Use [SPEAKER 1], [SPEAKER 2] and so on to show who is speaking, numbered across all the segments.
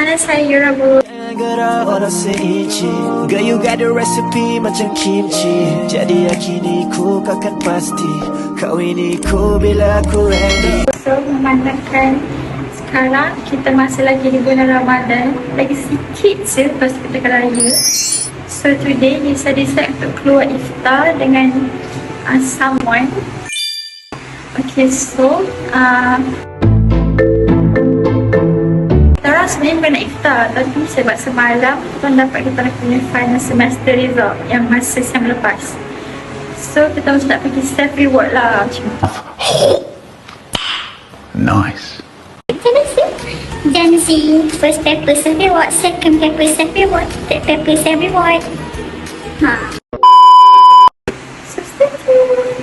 [SPEAKER 1] makanan saya Rabu.
[SPEAKER 2] Girl, you got the recipe macam kimchi. Jadi yakini ku akan pasti kawini ku bila aku ready.
[SPEAKER 1] So memandangkan sekarang kita masih lagi di bulan Ramadan, lagi sikit je lepas kita ke raya. So today Nisa decide untuk keluar iftar dengan someone. Okay, so Tara sebenarnya bukan nak iftar, tapi sebab semalam kita dapat kita punya final semester result yang masa sem lepas. So kita mesti nak pergi self reward lah macam tu.
[SPEAKER 3] Nice.
[SPEAKER 4] Then see, first paper self reward, second paper self reward, third paper self reward.
[SPEAKER 1] So stay tuned.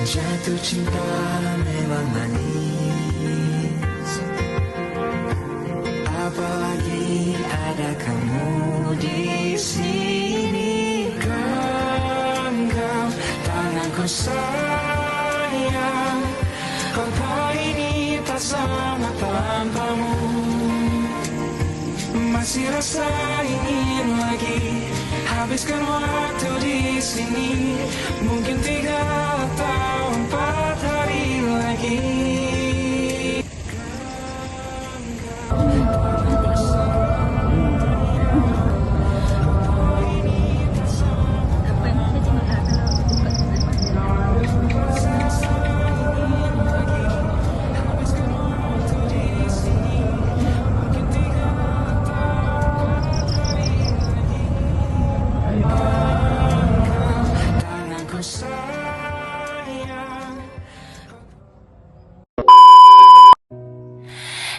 [SPEAKER 2] Jatuh cinta memang manis, apalagi ada kamu di sini. Genggam tanganku sayang, apa ini tak sama tanpamu. Masih rasa ingin lagi habiskan waktu di sini. Mungkin 3 atau 4 hari lagi.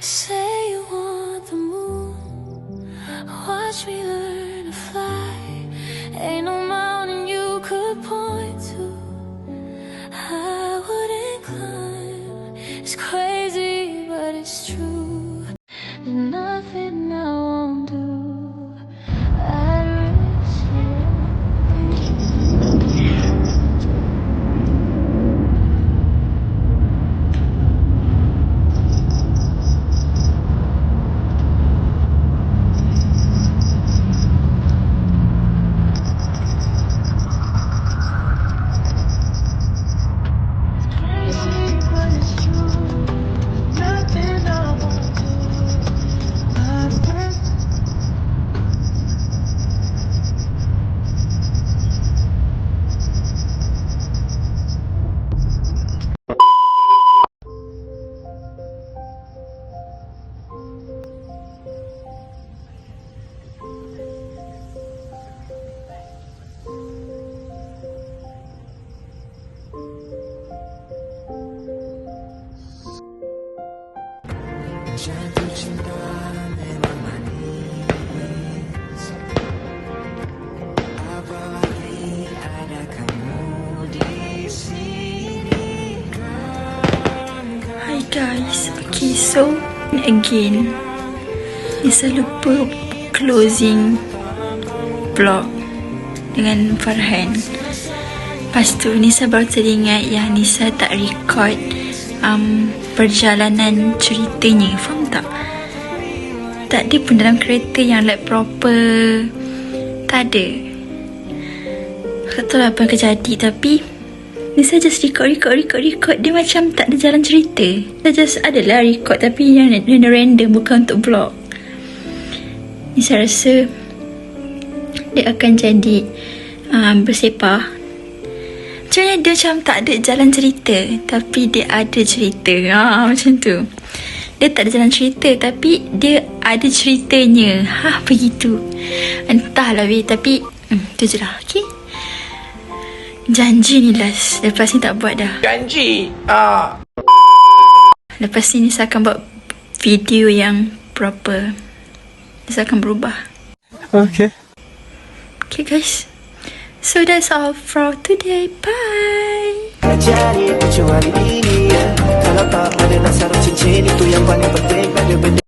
[SPEAKER 5] Say you want the moon, watch me learn to fly. Ain't no mountain you could point to I wouldn't climb. It's crazy, but it's true. There's nothing I won't do. I'd risk
[SPEAKER 2] Jatuh cinta memang manis, apalagi ada kamu di sini.
[SPEAKER 1] Hi guys, okay, so again Nisa lupa closing vlog dengan Farhan. Lepas tu Nisa baru teringat yang Nisa tak record perjalanan ceritanya. Faham tak? Tak ada pun dalam kereta yang like proper. Tak ada. Tak tahu lah apa yang akan jadi, tapi Nisa just record. Dia macam tak ada jalan cerita. Dia just adalah record, tapi yang random, bukan untuk vlog. Nisa rasa dia akan jadi bersepah. Macam mana dia macam tak ada jalan cerita, tapi dia ada cerita. Macam tu. Dia tak ada jalan cerita, tapi dia ada ceritanya. Begitu. Entahlah weh, tapi tu je lah. Okay. Janji ni last. Lepas ni tak buat dah.
[SPEAKER 2] Janji.
[SPEAKER 1] Lepas ni Nisa akan buat video yang proper. Nisa akan berubah.
[SPEAKER 2] Okay.
[SPEAKER 1] Okay guys. So that's all for today. Bye.
[SPEAKER 2] Jadi kecuali ini ya. Kalau tak ada nak sarung cincin itu yang paling penting. Ada benda